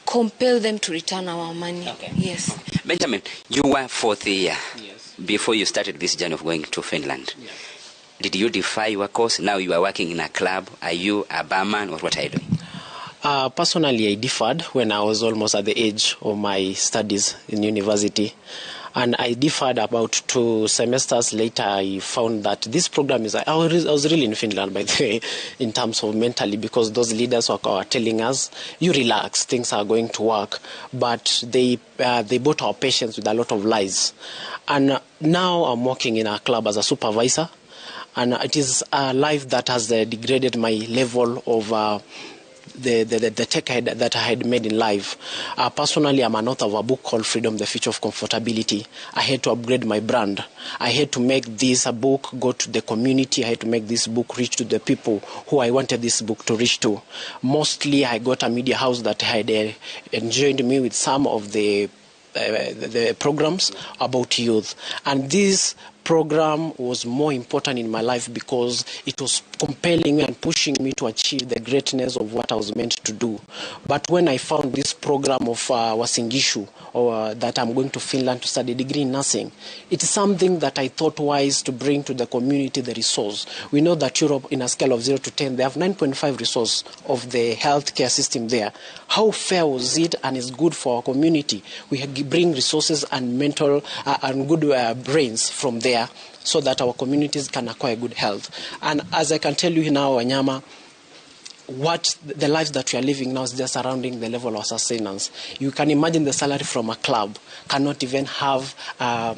compel them to return our money. Okay. Yes. Benjamin, you were fourth year Yes. before you started this journey of going to Finland. Yes. Did you defy your course? Now you are working in a club. Are you a barman, or what are you doing? Personally, I differed when I was almost at the age of my studies in university. And I differed about 2 semesters later. I found that this program is... I was really in Finland, by the way, in terms of mentally, because those leaders were telling us, you relax, things are going to work. But they bought our patience with a lot of lies. And now I'm working in a club as a supervisor. And it is a life that has degraded my level of... the tech that I had made in life. Personally, I'm an author of a book called Freedom, the Future of Comfortability. I had to upgrade my brand. I had to make this a book go to the community. I had to make this book reach to the people who I wanted this book to reach to. Mostly, I got a media house that had enjoyed me with some of the programs about youth. And this program was more important in my life because it was compelling me and pushing me to achieve the greatness of what I was meant to do. But when I found this program of aseng'eyo, or that I'm going to Finland to study a degree in nursing, it is something that I thought wise to bring to the community the resource. We know that Europe, in a scale of 0 to 10, they have 9.5 resource of the healthcare system there. How fair was it, and is good for our community? We bring resources and mental and good brains from there, so that our communities can acquire good health. And as I can tell you now, Wanyama, what the lives that we are living now is just surrounding the level of sustenance. You can imagine the salary from a club cannot even have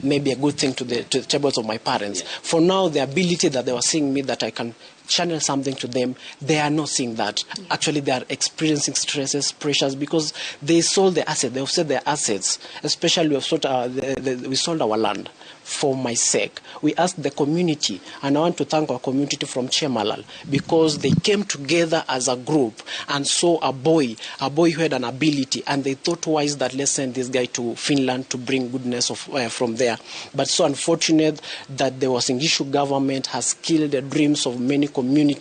maybe a good thing to the tables of my parents. Yeah. For now, the ability that they were seeing me, that I can channel something to them, they are not seeing that. Yeah. Actually, they are experiencing stresses, pressures, because they sold their assets. They have sold their assets. Especially, we sold our land for my sake. We asked the community, and I want to thank our community from Chemalal, because they came together as a group and saw a boy who had an ability, and they thought wise that let's send this guy to Finland to bring goodness from there. But so unfortunate that the aseng'eyo government has killed the dreams of many communities.